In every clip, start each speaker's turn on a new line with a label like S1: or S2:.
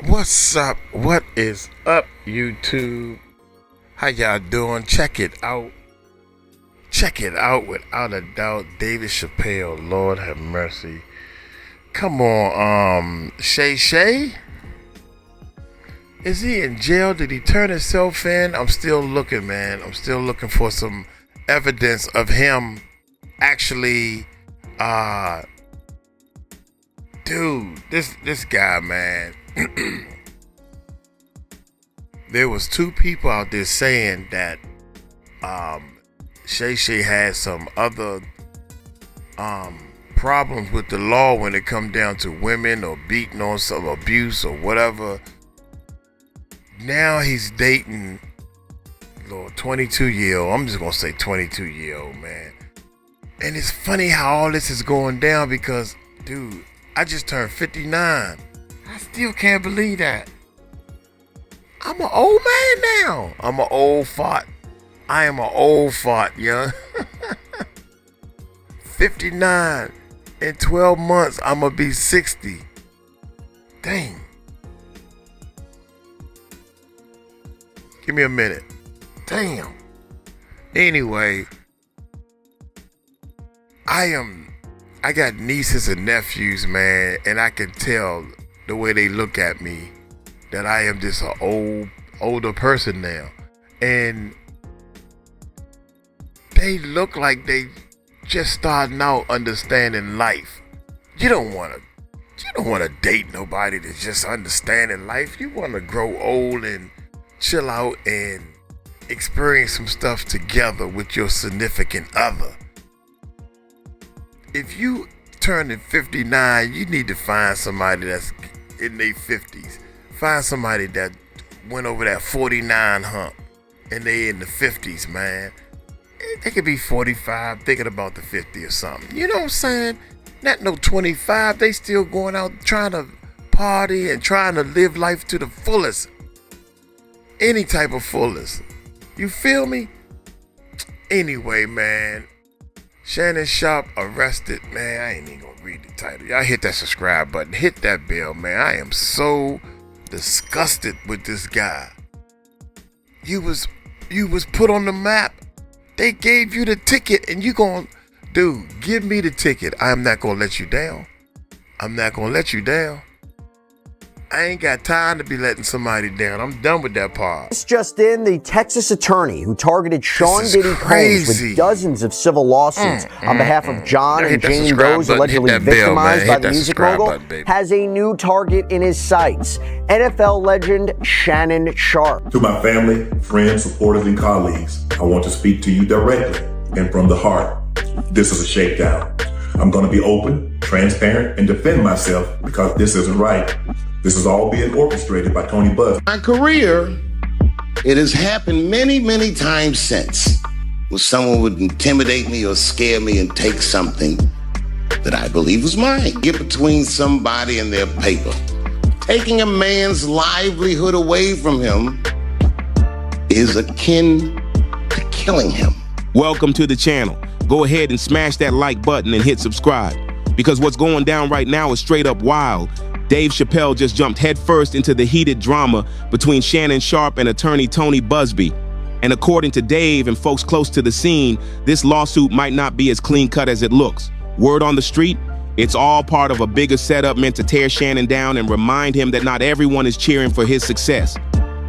S1: What's up? What is up, YouTube? How y'all doing? Check it out. Check it out, without a doubt. David Chappelle, Lord have mercy. Come on, Shay Shay? Is he in jail? Did he turn himself in? I'm still looking, man. I'm still looking for some evidence of him actually, dude, this guy, man. There was two people out there saying that Shay Shay had some other problems with the law when it come down to women or beating on some abuse or whatever. Now he's dating Lord 22-year-old. I'm just gonna say 22-year-old, man. And it's funny how all this is going down because, dude, I just turned 59. I still can't believe that. I'm an old man now. I'm an old fart. I am an old fart, young. 59. In 12 months, I'm gonna be 60. Dang. Give me a minute. Damn. Anyway, I got nieces and nephews, man, and I can tell the way they look at me that I am just an older person now. And they look like they just starting out understanding life. You don't want to date nobody that's just understanding life. You want to grow old and chill out and experience some stuff together with your significant other. If you turning 59, you need to find somebody that's in their 50s. Find somebody that went over that 49 hump and they in the 50s, man. They could be 45 thinking about the 50 or something. You know what I'm saying? Not no 25. They still going out trying to party and trying to live life to the fullest. Any type of fullest. You feel me? Anyway, man. Shannon Sharpe arrested. Man, I ain't even gonna read the title. Y'all hit that subscribe button. Hit that bell, man. I am so disgusted with this guy. You was put on the map. They gave you the ticket and you gon', dude, give me the ticket. I'm not gonna let you down. I'm not gonna let you down. I ain't got time to be letting somebody down. I'm done with that part.
S2: This just in, the Texas attorney who targeted Sean Diddy Combs with dozens of civil lawsuits on behalf of John and Jane Doe's allegedly victimized by the music mogul has a new target in his sights. NFL legend Shannon Sharpe.
S3: To my family, friends, supporters, and colleagues, I want to speak to you directly and from the heart. This is a shakedown. I'm going to be open, transparent, and defend myself because this isn't right. This is all being orchestrated by Tony Buzz.
S4: My career, it has happened many, many times since when someone would intimidate me or scare me and take something that I believe was mine. Get between somebody and their paper. Taking a man's livelihood away from him is akin to killing him.
S5: Welcome to the channel. Go ahead and smash that like button and hit subscribe, because what's going down right now is straight up wild. Dave Chappelle just jumped headfirst into the heated drama between Shannon Sharpe and attorney Tony Busby. And according to Dave and folks close to the scene, this lawsuit might not be as clean-cut as it looks. Word on the street, it's all part of a bigger setup meant to tear Shannon down and remind him that not everyone is cheering for his success.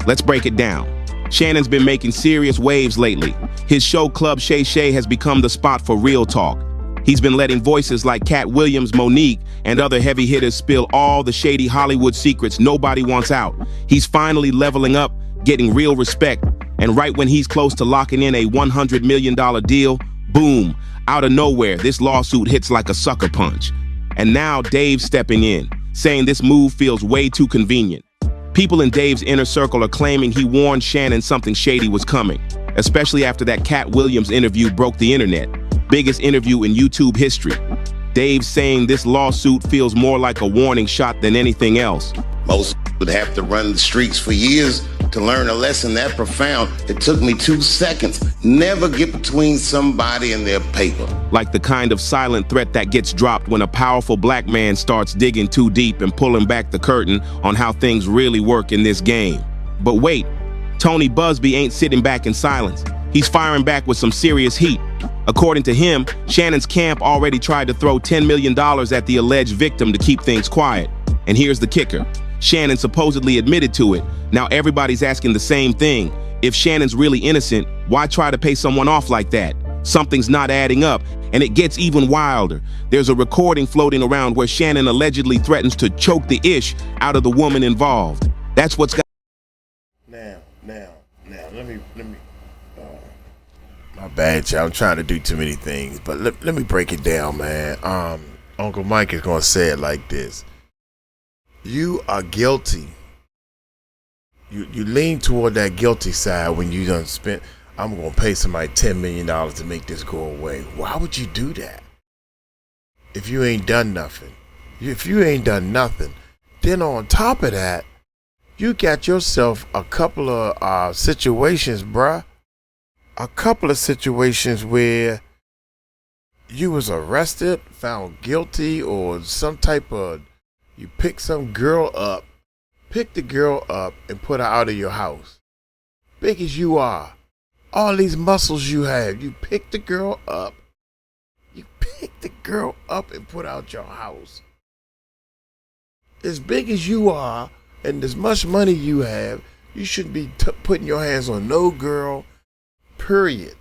S5: Let's break it down. Shannon's been making serious waves lately. His show club Shay Shay has become the spot for real talk. He's been letting voices like Cat Williams, Monique, and other heavy hitters spill all the shady Hollywood secrets nobody wants out. He's finally leveling up, getting real respect, and right when he's close to locking in a $100 million deal, boom, out of nowhere, this lawsuit hits like a sucker punch. And now Dave's stepping in, saying this move feels way too convenient. People in Dave's inner circle are claiming he warned Shannon something shady was coming, especially after that Cat Williams interview broke the internet. Biggest interview in YouTube history. Dave's saying this lawsuit feels more like a warning shot than anything else.
S4: Most would have to run the streets for years to learn a lesson that profound, it took me 2 seconds. Never get between somebody and their paper.
S5: Like the kind of silent threat that gets dropped when a powerful black man starts digging too deep and pulling back the curtain on how things really work in this game. But wait, Tony Busby ain't sitting back in silence. He's firing back with some serious heat. According to him, Shannon's camp already tried to throw $10 million at the alleged victim to keep things quiet. And here's the kicker. Shannon supposedly admitted to it. Now everybody's asking the same thing. If Shannon's really innocent, why try to pay someone off like that? Something's not adding up, and it gets even wilder. There's a recording floating around where Shannon allegedly threatens to choke the ish out of the woman involved. That's what's got...
S1: Now, let me, my bad, y'all. I'm trying to do too many things, but let me break it down, man. Uncle Mike is gonna say it like this. You are guilty. You lean toward that guilty side when you done spent, I'm gonna pay somebody $10 million to make this go away. Why would you do that? If you ain't done nothing. If you ain't done nothing, then on top of that, you got yourself a couple of situations, bruh. A couple of situations where you was arrested, found guilty, or some type of, you pick some girl up, pick the girl up and put her out of your house. Big as you are, all these muscles you have, you pick the girl up, and put out your house. As big as you are and as much money you have, you shouldn't be putting your hands on no girl, period.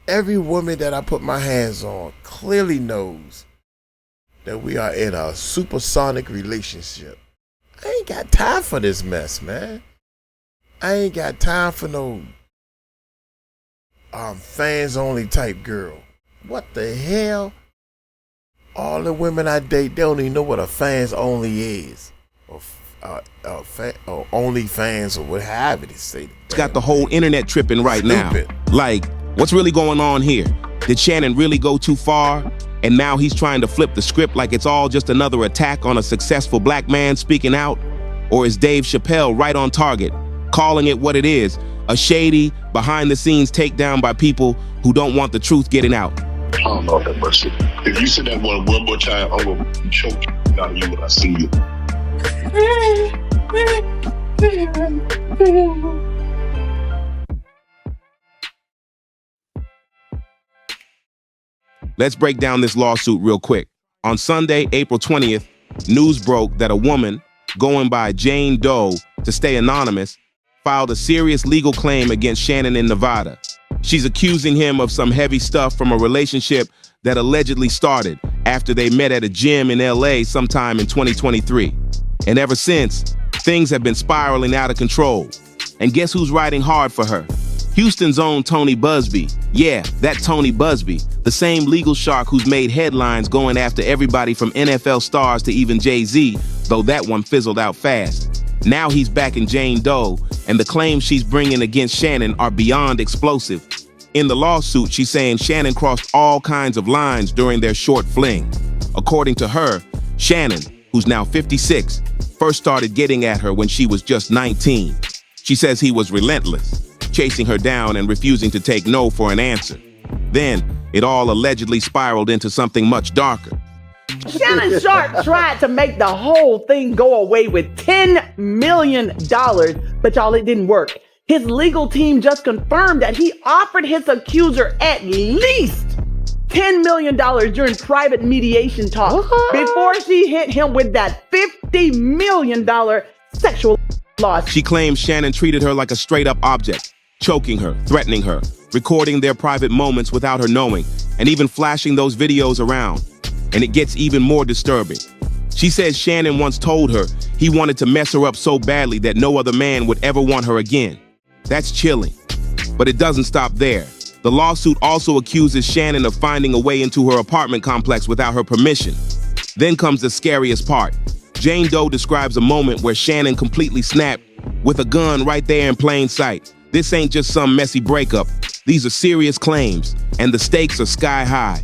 S1: Every woman that I put my hands on clearly knows that we are in a supersonic relationship. I ain't got time for this mess, man. I ain't got time for no fans only type girl. What the hell? All the women I date, they don't even know what a fans only is. Or only fans, or what have it say.
S5: It's got the whole internet tripping right now. Like, what's really going on here? Did Shannon really go too far? And now he's trying to flip the script like it's all just another attack on a successful black man speaking out? Or is Dave Chappelle right on target, calling it what it is, a shady, behind-the-scenes takedown by people who don't want the truth getting out?
S6: Oh, Lord have mercy. If you said that one more time, I'm going to choke you out of you when I see you.
S5: Let's break down this lawsuit real quick. On Sunday, April 20th, news broke that a woman, going by Jane Doe to stay anonymous, filed a serious legal claim against Shannon in Nevada. She's accusing him of some heavy stuff from a relationship that allegedly started after they met at a gym in LA sometime in 2023. And ever since, things have been spiraling out of control. And guess who's riding hard for her? Houston's own Tony Busby. Yeah, that Tony Busby, the same legal shark who's made headlines going after everybody from NFL stars to even Jay-Z, though that one fizzled out fast. Now he's backing Jane Doe, and the claims she's bringing against Shannon are beyond explosive. In the lawsuit, she's saying Shannon crossed all kinds of lines during their short fling. According to her, Shannon, who's now 56, first started getting at her when she was just 19. She says he was relentless, chasing her down and refusing to take no for an answer. Then, it all allegedly spiraled into something much darker.
S7: Shannon Sharpe tried to make the whole thing go away with $10 million, but y'all, it didn't work. His legal team just confirmed that he offered his accuser at least $10 million during private mediation talks before she hit him with that $50 million sexual loss.
S5: She claims Shannon treated her like a straight-up object, choking her, threatening her, recording their private moments without her knowing, and even flashing those videos around. And it gets even more disturbing. She says Shannon once told her he wanted to mess her up so badly that no other man would ever want her again. That's chilling. But it doesn't stop there. The lawsuit also accuses Shannon of finding a way into her apartment complex without her permission. Then comes the scariest part. Jane Doe describes a moment where Shannon completely snapped with a gun right there in plain sight. This ain't just some messy breakup. These are serious claims, and the stakes are sky high.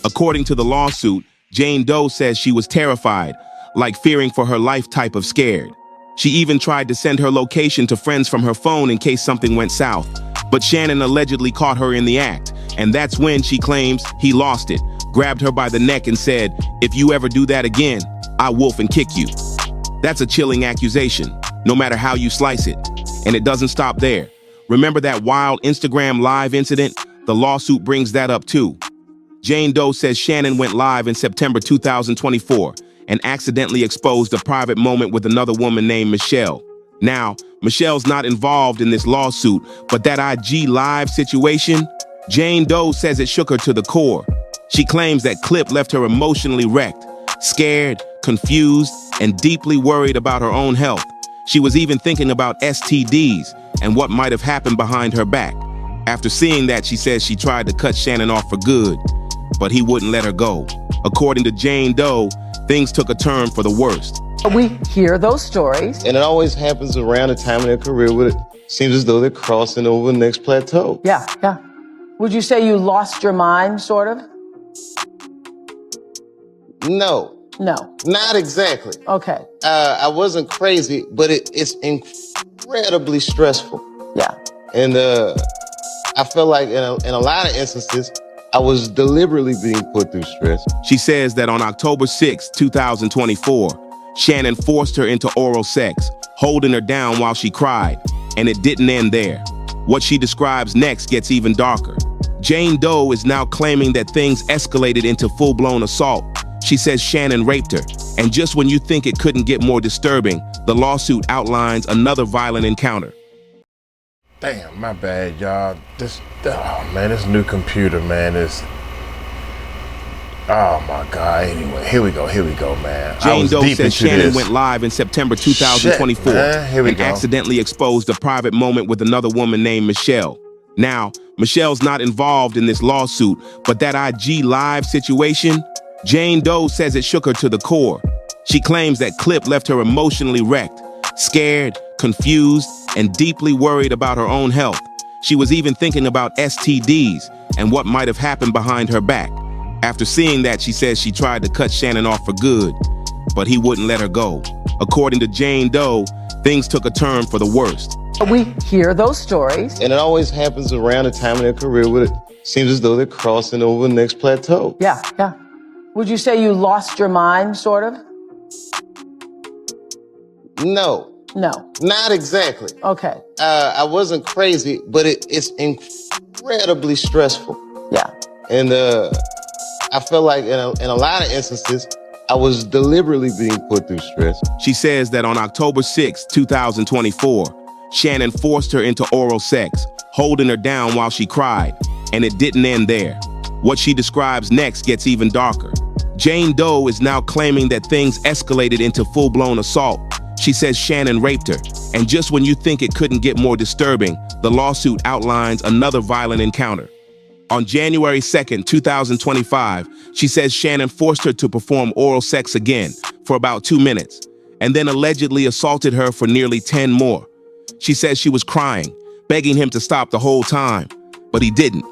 S5: According to the lawsuit, Jane Doe says she was terrified, like fearing for her life type of scared. She even tried to send her location to friends from her phone in case something went south. But Shannon allegedly caught her in the act, and that's when, she claims, he lost it, grabbed her by the neck and said, "If you ever do that again, I'll wolf and kick you." That's a chilling accusation, no matter how you slice it. And it doesn't stop there. Remember that wild Instagram live incident? The lawsuit brings that up too. Jane Doe says Shannon went live in September 2024 and accidentally exposed a private moment with another woman named Michelle. Now, Michelle's not involved in this lawsuit, but that IG live situation, Jane Doe says it shook her to the core. She claims that clip left her emotionally wrecked, scared, confused, and deeply worried about her own health. She was even thinking about STDs and what might have happened behind her back. After seeing that, she says she tried to cut Shannon off for good, but he wouldn't let her go. According to Jane Doe, things took a turn for the worst.
S8: We hear those stories.
S9: And it always happens around the time in their career where it seems as though they're crossing over the next plateau.
S8: Yeah. Would you say you lost your mind, sort of?
S9: No. Not exactly.
S8: Okay.
S9: I wasn't crazy, but it's incredibly stressful.
S8: Yeah.
S9: And I feel like in a lot of instances, I was deliberately being put through stress.
S5: She says that on October 6, 2024, Shannon forced her into oral sex, holding her down while she cried, and it didn't end there. What she describes next gets even darker. Jane Doe is now claiming that things escalated into full-blown assault. She says Shannon raped her, and just when you think it couldn't get more disturbing, the lawsuit outlines another violent encounter.
S1: Damn, my bad, y'all. This new computer, man, is... Oh my God, anyway, here we go, man.
S5: Jane Doe says Shannon went live in September 2024 and accidentally exposed a private moment with another woman named Michelle. Now, Michelle's not involved in this lawsuit, but that IG live situation, Jane Doe says it shook her to the core. She claims that clip left her emotionally wrecked, scared, confused, and deeply worried about her own health. She was even thinking about STDs and what might have happened behind her back. After seeing that, she says she tried to cut Shannon off for good, but he wouldn't let her go. According to Jane Doe, things took a turn for the worst.
S8: We hear those stories.
S9: And it always happens around the time in their career where it seems as though they're crossing over the next plateau.
S8: Yeah. Would you say you lost your mind, sort of?
S9: No. Not exactly.
S8: Okay.
S9: I wasn't crazy, but it's incredibly stressful.
S8: Yeah.
S9: And I feel like in a lot of instances, I was deliberately being put through stress.
S5: She says that on October 6, 2024, Shannon forced her into oral sex, holding her down while she cried, and it didn't end there. What she describes next gets even darker. Jane Doe is now claiming that things escalated into full-blown assault. She says Shannon raped her, and just when you think it couldn't get more disturbing, the lawsuit outlines another violent encounter. On January 2nd, 2025, she says Shannon forced her to perform oral sex again for about 2 minutes, and then allegedly assaulted her for nearly 10 more. She says she was crying, begging him to stop the whole time, but he didn't.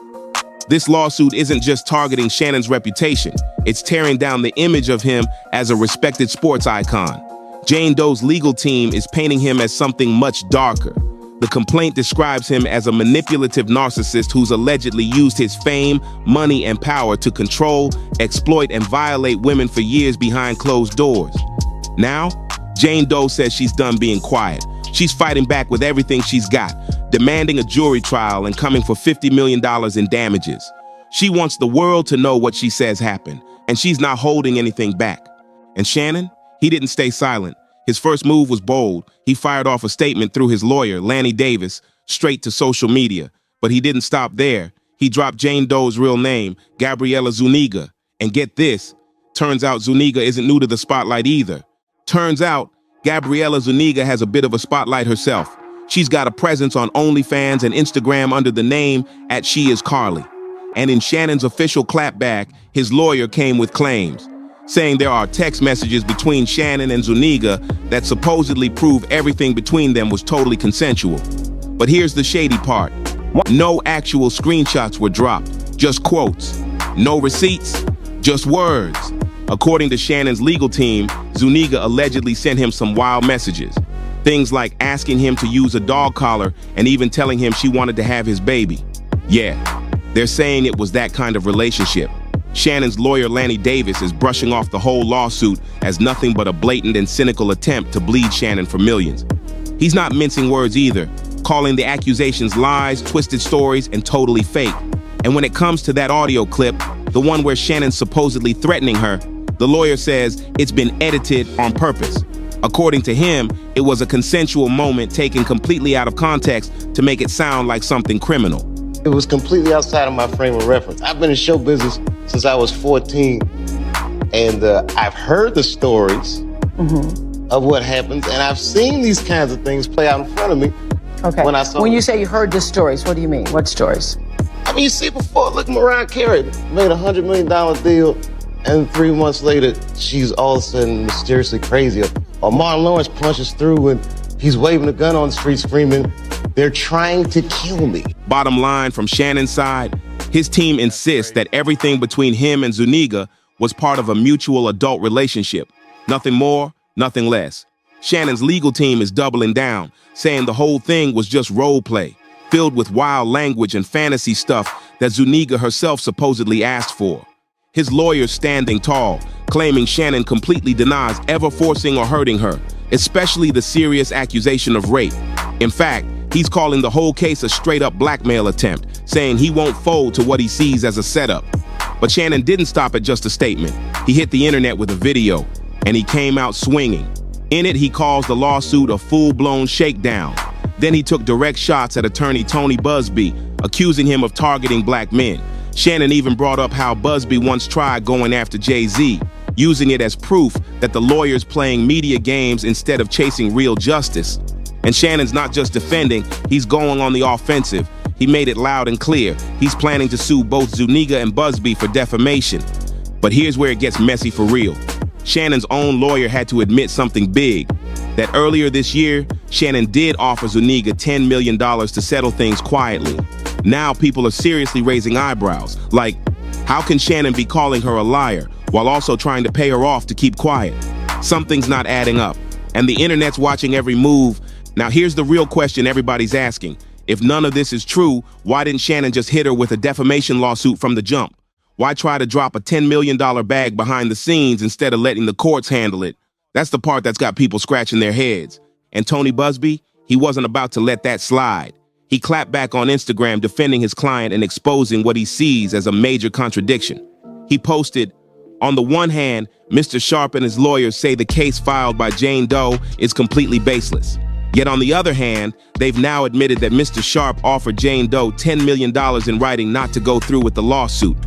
S5: This lawsuit isn't just targeting Shannon's reputation, it's tearing down the image of him as a respected sports icon. Jane Doe's legal team is painting him as something much darker. The complaint describes him as a manipulative narcissist who's allegedly used his fame, money, and power to control, exploit, and violate women for years behind closed doors. Now, Jane Doe says she's done being quiet. She's fighting back with everything she's got, demanding a jury trial and coming for $50 million in damages. She wants the world to know what she says happened, and she's not holding anything back. And Shannon, he didn't stay silent. His first move was bold. He fired off a statement through his lawyer, Lanny Davis, straight to social media. But he didn't stop there. He dropped Jane Doe's real name, Gabriela Zuniga. And get this, turns out Zuniga isn't new to the spotlight either. Turns out, Gabriela Zuniga has a bit of a spotlight herself. She's got a presence on OnlyFans and Instagram under the name @SheIsCarly. And in Shannon's official clapback, his lawyer came with claims, saying there are text messages between Shannon and Zuniga that supposedly prove everything between them was totally consensual. But here's the shady part. No actual screenshots were dropped, just quotes. No receipts, just words. According to Shannon's legal team, Zuniga allegedly sent him some wild messages. Things like asking him to use a dog collar and even telling him she wanted to have his baby. Yeah, they're saying it was that kind of relationship. Shannon's lawyer, Lanny Davis, is brushing off the whole lawsuit as nothing but a blatant and cynical attempt to bleed Shannon for millions. He's not mincing words either, calling the accusations lies, twisted stories, and totally fake. And when it comes to that audio clip, the one where Shannon's supposedly threatening her, the lawyer says it's been edited on purpose. According to him, it was a consensual moment taken completely out of context to make it sound like something criminal.
S9: It was completely outside of my frame of reference. I've been in show business since I was 14, and I've heard the stories of what happens, and I've seen these kinds of things play out in front of me.
S8: Okay. When you say you heard the stories, what do you mean? What stories?
S9: I mean, you see before, look, Mariah Carey made a $100 million deal, and 3 months later, she's all of a sudden mysteriously crazy. Or Martin Lawrence punches through and he's waving a gun on the street screaming, "They're trying to kill me."
S5: Bottom line, from Shannon's side, his team insists that everything between him and Zuniga was part of a mutual adult relationship. Nothing more, nothing less. Shannon's legal team is doubling down, saying the whole thing was just role play, filled with wild language and fantasy stuff that Zuniga herself supposedly asked for. His lawyer's standing tall, claiming Shannon completely denies ever forcing or hurting her, especially the serious accusation of rape. In fact, he's calling the whole case a straight-up blackmail attempt, saying he won't fold to what he sees as a setup. But Shannon didn't stop at just a statement. He hit the internet with a video, and he came out swinging. In it, he calls the lawsuit a full-blown shakedown. Then he took direct shots at attorney Tony Buzbee, accusing him of targeting black men. Shannon even brought up how Buzbee once tried going after Jay-Z, using it as proof that the lawyer's playing media games instead of chasing real justice. And Shannon's not just defending, he's going on the offensive. He made it loud and clear. He's planning to sue both Zuniga and Buzbee for defamation. But here's where it gets messy for real. Shannon's own lawyer had to admit something big, that earlier this year, Shannon did offer Zuniga $10 million to settle things quietly. Now people are seriously raising eyebrows, like, how can Shannon be calling her a liar while also trying to pay her off to keep quiet? Something's not adding up, and the internet's watching every move. Now here's the real question everybody's asking. If none of this is true, why didn't Shannon just hit her with a defamation lawsuit from the jump? Why try to drop a $10 million bag behind the scenes instead of letting the courts handle it? That's the part that's got people scratching their heads. And Tony Buzbee, he wasn't about to let that slide. He clapped back on Instagram defending his client and exposing what he sees as a major contradiction. He posted, "On the one hand, Mr. Sharpe and his lawyers say the case filed by Jane Doe is completely baseless. Yet on the other hand, they've now admitted that Mr. Sharpe offered Jane Doe $10 million in writing not to go through with the lawsuit.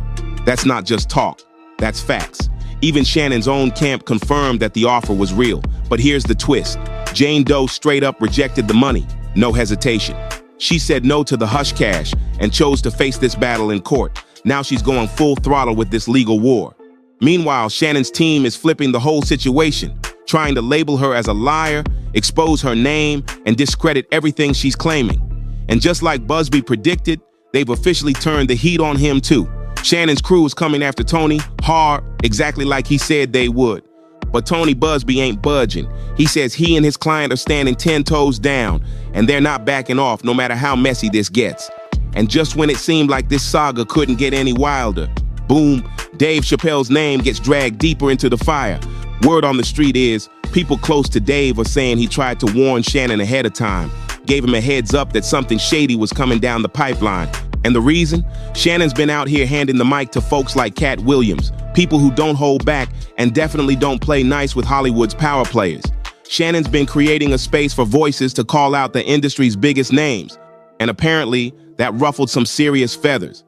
S5: That's not just talk, that's facts." Even Shannon's own camp confirmed that the offer was real. But here's the twist. Jane Doe straight up rejected the money, no hesitation. She said no to the hush cash and chose to face this battle in court. Now she's going full throttle with this legal war. Meanwhile, Shannon's team is flipping the whole situation, trying to label her as a liar, expose her name, and discredit everything she's claiming. And just like Buzbee predicted, they've officially turned the heat on him too. Shannon's crew is coming after Tony hard, exactly like he said they would. But Tony Buzbee ain't budging. He says he and his client are standing 10 toes down, and they're not backing off no matter how messy this gets. And just when it seemed like this saga couldn't get any wilder, boom, Dave Chappelle's name gets dragged deeper into the fire. Word on the street is, people close to Dave are saying he tried to warn Shannon ahead of time, gave him a heads up that something shady was coming down the pipeline. And the reason? Shannon's been out here handing the mic to folks like Cat Williams, people who don't hold back and definitely don't play nice with Hollywood's power players. Shannon's been creating a space for voices to call out the industry's biggest names. And apparently, that ruffled some serious feathers.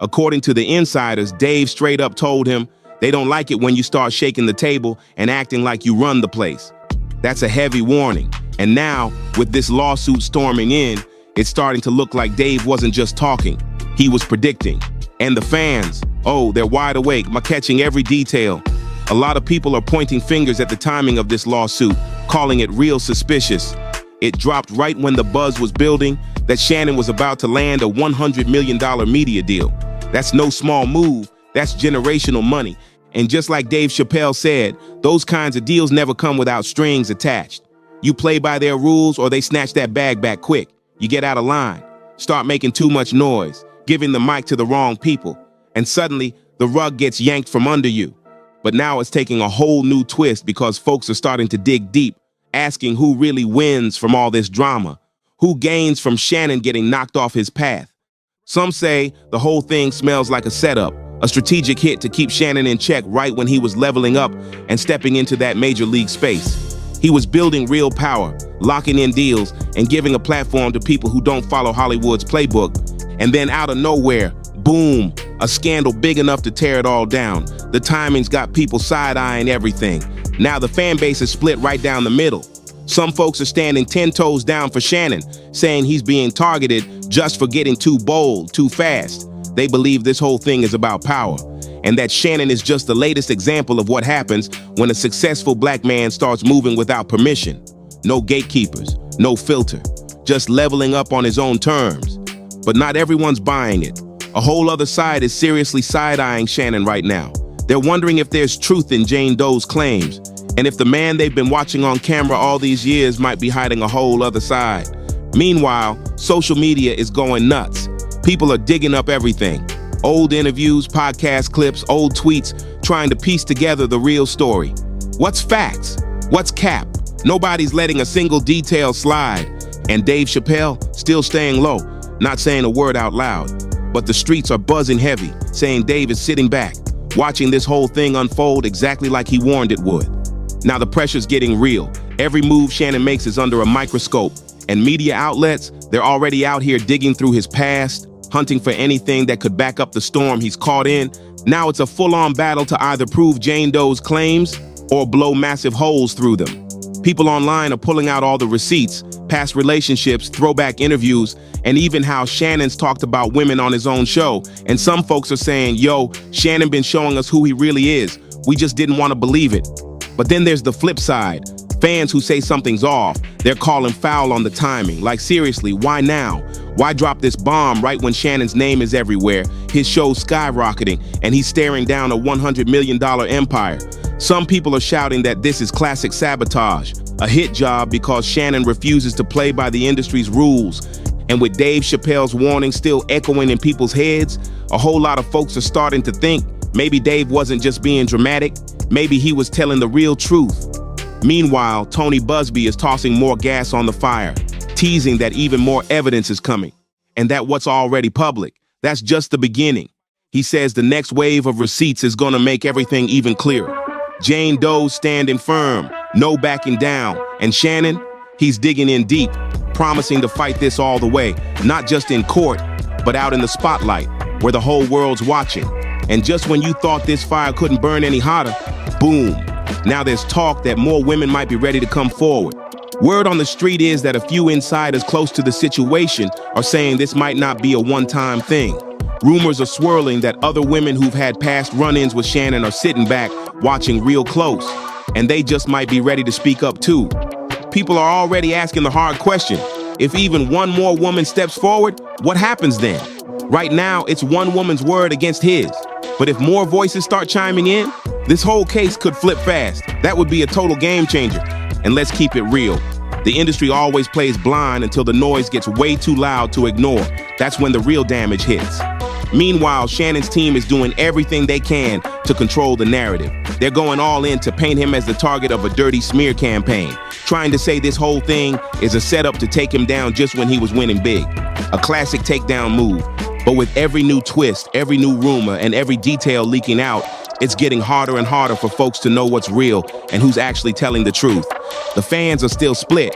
S5: According to the insiders, Dave straight up told him they don't like it when you start shaking the table and acting like you run the place. That's a heavy warning. And now, with this lawsuit storming in, it's starting to look like Dave wasn't just talking, he was predicting. And the fans, oh, they're wide awake, catching every detail. A lot of people are pointing fingers at the timing of this lawsuit, calling it real suspicious. It dropped right when the buzz was building that Shannon was about to land a $100 million media deal. That's no small move, that's generational money. And just like Dave Chappelle said, those kinds of deals never come without strings attached. You play by their rules or they snatch that bag back quick. You get out of line, start making too much noise, giving the mic to the wrong people, and suddenly the rug gets yanked from under you. But now it's taking a whole new twist because folks are starting to dig deep, asking who really wins from all this drama, who gains from Shannon getting knocked off his path. Some say the whole thing smells like a setup, a strategic hit to keep Shannon in check right when he was leveling up and stepping into that major league space. He was building real power, locking in deals, and giving a platform to people who don't follow Hollywood's playbook. And then out of nowhere, boom, a scandal big enough to tear it all down. The timing's got people side-eyeing everything. Now the fan base is split right down the middle. Some folks are standing 10 toes down for Shannon, saying he's being targeted just for getting too bold, too fast. They believe this whole thing is about power, and that Shannon is just the latest example of what happens when a successful black man starts moving without permission. No gatekeepers, no filter, just leveling up on his own terms. But not everyone's buying it. A whole other side is seriously side-eyeing Shannon right now. They're wondering if there's truth in Jane Doe's claims, and if the man they've been watching on camera all these years might be hiding a whole other side. Meanwhile, social media is going nuts. People are digging up everything. Old interviews, podcast clips, old tweets, trying to piece together the real story. What's facts? What's cap? Nobody's letting a single detail slide. And Dave Chappelle still staying low, not saying a word out loud. But the streets are buzzing heavy, saying Dave is sitting back, watching this whole thing unfold exactly like he warned it would. Now the pressure's getting real. Every move Shannon makes is under a microscope. And media outlets, they're already out here digging through his past, hunting for anything that could back up the storm he's caught in. Now it's a full-on battle to either prove Jane Doe's claims or blow massive holes through them. People online are pulling out all the receipts, past relationships, throwback interviews, and even how Shannon's talked about women on his own show. And some folks are saying, yo, Shannon been showing us who he really is. We just didn't want to believe it. But then there's the flip side. Fans who say something's off, they're calling foul on the timing. Like, seriously, why now? Why drop this bomb right when Shannon's name is everywhere, his show's skyrocketing, and he's staring down a $100 million empire? Some people are shouting that this is classic sabotage, a hit job because Shannon refuses to play by the industry's rules. And with Dave Chappelle's warning still echoing in people's heads, a whole lot of folks are starting to think maybe Dave wasn't just being dramatic, maybe he was telling the real truth. Meanwhile, Tony Busby is tossing more gas on the fire, teasing that even more evidence is coming, and that what's already public, that's just the beginning. He says the next wave of receipts is gonna make everything even clearer. Jane Doe's standing firm, no backing down, and Shannon, he's digging in deep, promising to fight this all the way, not just in court, but out in the spotlight, where the whole world's watching. And just when you thought this fire couldn't burn any hotter, boom. Now there's talk that more women might be ready to come forward. Word on the street is that a few insiders close to the situation are saying this might not be a one-time thing. Rumors are swirling that other women who've had past run-ins with Shannon are sitting back, watching real close, and they just might be ready to speak up too. People are already asking the hard question. If even one more woman steps forward, what happens then? Right now, it's one woman's word against his. But if more voices start chiming in, this whole case could flip fast. That would be a total game changer. And let's keep it real. The industry always plays blind until the noise gets way too loud to ignore. That's when the real damage hits. Meanwhile, Shannon's team is doing everything they can to control the narrative. They're going all in to paint him as the target of a dirty smear campaign, trying to say this whole thing is a setup to take him down just when he was winning big. A classic takedown move. But with every new twist, every new rumor, and every detail leaking out, it's getting harder and harder for folks to know what's real and who's actually telling the truth. The fans are still split.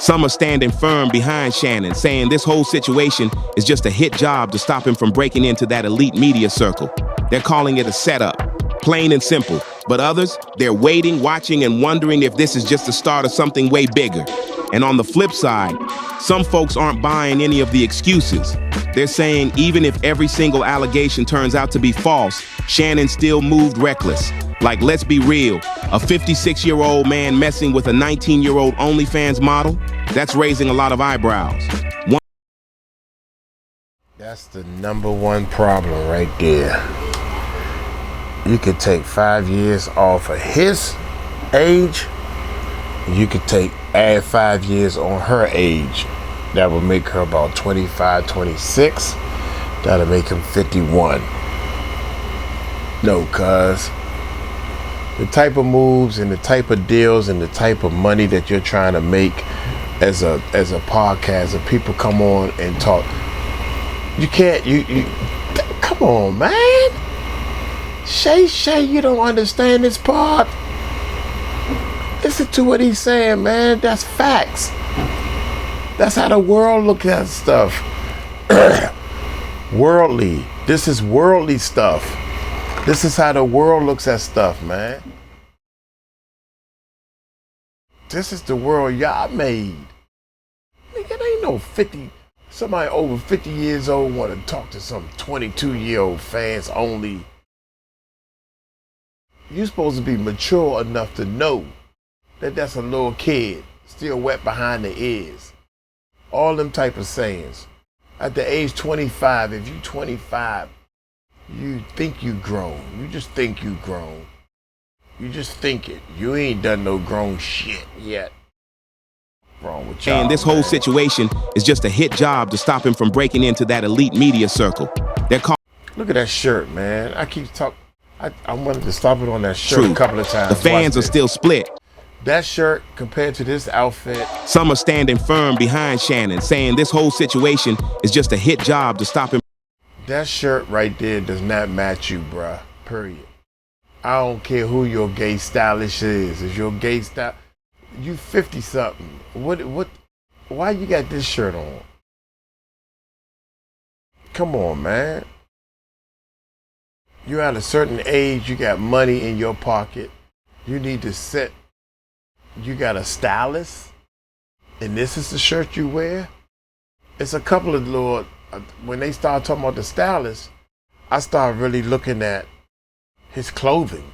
S5: Some are standing firm behind Shannon, saying this whole situation is just a hit job to stop him from breaking into that elite media circle. They're calling it a setup, plain and simple. But others, they're waiting, watching, and wondering if this is just the start of something way bigger. And on the flip side, some folks aren't buying any of the excuses. They're saying even if every single allegation turns out to be false, Shannon still moved reckless. Like, let's be real, a 56-year-old man messing with a 19-year-old OnlyFans model, that's raising a lot of eyebrows.
S1: That's the number one problem right there. You could take 5 years off of his age You could add 5 years on her age. That would make her about 25, 26. That'll make him 51. No, cuz the type of moves and the type of deals and the type of money that you're trying to make as a podcaster, people come on and talk. You can't, come on, man. Shay Shay, you don't understand this part. Listen to what he's saying, man. That's facts. That's how the world looks at stuff. Worldly. This is worldly stuff. This is how the world looks at stuff, man. This is the world y'all made. Nigga, it ain't no 50. Somebody over 50 years old want to talk to some 22-year-old fans only. You're supposed to be mature enough to know that that's a little kid, still wet behind the ears. All them type of sayings. At the age 25, if you 25, you think you grown. You just think you grown. You just think it. You ain't done no grown shit yet. Wrong with y'all,
S5: and this whole situation is just a hit job to stop him from breaking into that elite media circle.
S1: Look at that shirt, man. I keep talking. I wanted to stop it on that shirt a couple of times.
S5: The fans are still split.
S1: That shirt compared to this outfit.
S5: Some are standing firm behind Shannon, saying this whole situation is just a hit job to stop him.
S1: That shirt right there does not match you, bruh. Period. I don't care who your gay stylist is. Is your gay style? You 50-something. What? Why you got this shirt on? Come on, man. You're at a certain age. You got money in your pocket. You need to set. You got a stylist, and this is the shirt you wear. It's a couple of little. When they start talking about the stylist, I start really looking at his clothing.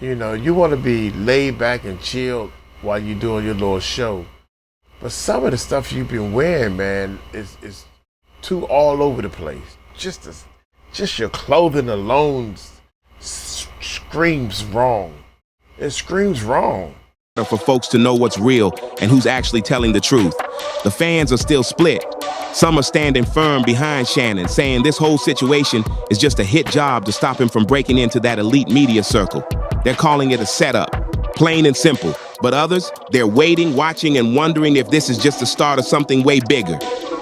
S1: You know, you want to be laid back and chilled while you're doing your little show. But some of the stuff you've been wearing, man, is too all over the place. Just your clothing alone screams wrong. It screams wrong.
S5: For folks to know what's real and who's actually telling the truth. The fans are still split. Some are standing firm behind Shannon, saying this whole situation is just a hit job to stop him from breaking into that elite media circle. They're calling it a setup, plain and simple. But others, they're waiting, watching, and wondering if this is just the start of something way bigger.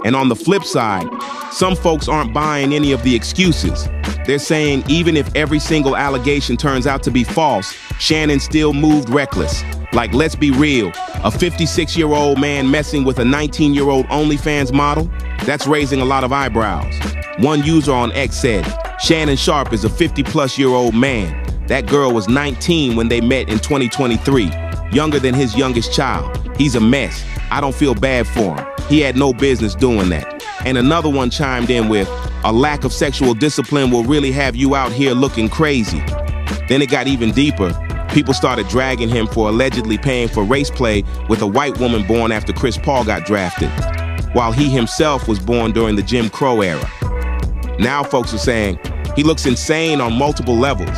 S5: And on the flip side, some folks aren't buying any of the excuses. They're saying even if every single allegation turns out to be false, Shannon still moved reckless. Like, let's be real, a 56-year-old man messing with a 19-year-old OnlyFans model? That's raising a lot of eyebrows. One user on X said, Shannon Sharpe is a 50-plus-year-old man. That girl was 19 when they met in 2023, younger than his youngest child. He's a mess. I don't feel bad for him. He had no business doing that. And another one chimed in with, a lack of sexual discipline will really have you out here looking crazy. Then it got even deeper. People started dragging him for allegedly paying for race play with a white woman born after Chris Paul got drafted, while he himself was born during the Jim Crow era. Now folks are saying he looks insane on multiple levels.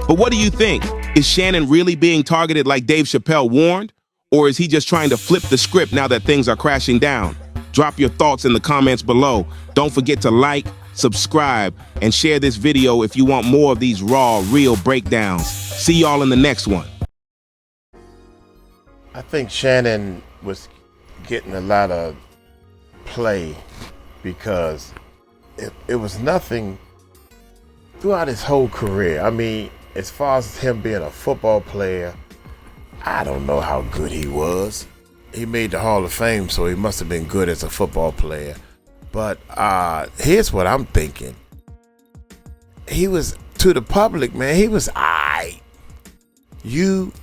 S5: But what do you think? Is Shannon really being targeted like Dave Chappelle warned? Or is he just trying to flip the script now that things are crashing down? Drop your thoughts in the comments below. Don't forget to like, subscribe, and share this video if you want more of these raw, real breakdowns. See y'all in the next one.
S1: I think Shannon was getting a lot of play because it was nothing throughout his whole career. I mean, as far as him being a football player, I don't know how good he was. He made the Hall of Fame, so he must have been good as a football player. But here's what I'm thinking. He was, to the public, man, he was aight. You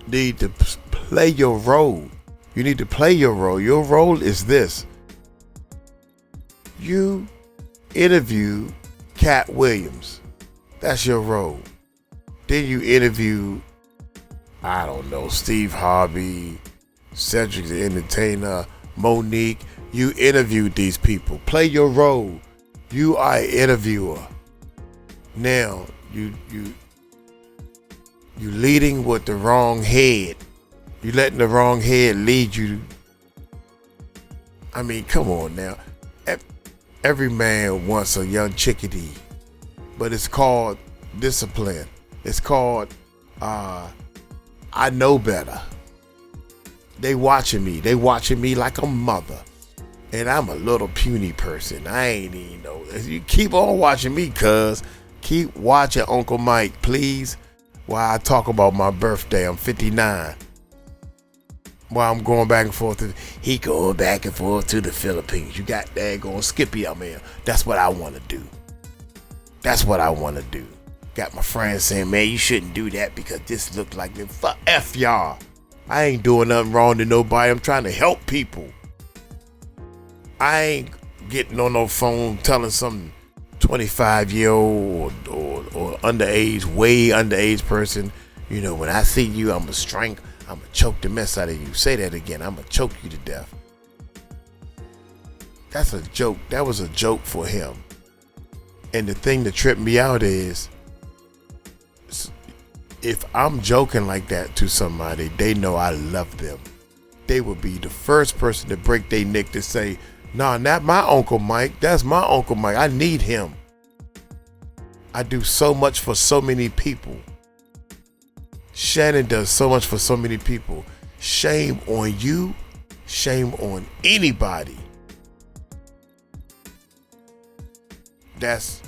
S1: need to play your role. You need to play your role. Your role is this. You interview Cat Williams. That's your role. Then you interview, I don't know, Steve Harvey, Cedric the Entertainer, Monique. You interviewed these people. Play your role. You are an interviewer. Now, You leading with the wrong head. You letting the wrong head lead you. I mean, come on now. Every man wants a young chickadee, but it's called discipline. It's called, I know better. They watching me. They watching me like a mother. And I'm a little puny person. I ain't even know. You keep on watching me, cuz. Keep watching Uncle Mike, please. While I talk about my birthday. I'm 59. While I'm going back and forth. He going back and forth to the Philippines. You got daggone Skippy up here. That's what I want to do. That's what I want to do. Got my friends saying, man, you shouldn't do that because this look like them. Fuck F y'all. I ain't doing nothing wrong to nobody. I'm trying to help people. I ain't getting on no phone telling some 25-year-old or underage, way underage person, you know, when I see you, I'm going to choke the mess out of you. Say that again. I'm going to choke you to death. That's a joke. That was a joke for him. And the thing that tripped me out is, if I'm joking like that to somebody, they know I love them. They would be the first person to break their neck to say, nah, not my Uncle Mike. That's my Uncle Mike. I need him. I do so much for so many people. Shannon does so much for so many people. Shame on you. Shame on anybody that's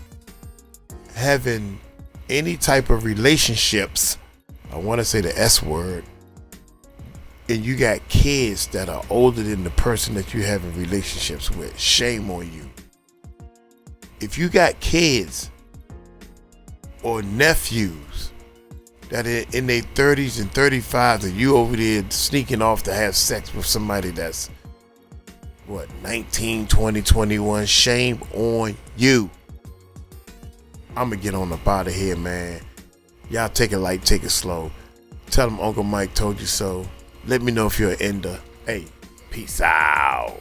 S1: having any type of relationships. I want to say the S word. And you got kids that are older than the person that you having relationships with. Shame on you. If you got kids or nephews that are in their 30s and 35s and you over there sneaking off to have sex with somebody that's, 19, 20, 21, shame on you. I'm going to get on up out of here, man. Y'all take it light, take it slow. Tell them Uncle Mike told you so. Let me know if you're an ender. Hey, peace out.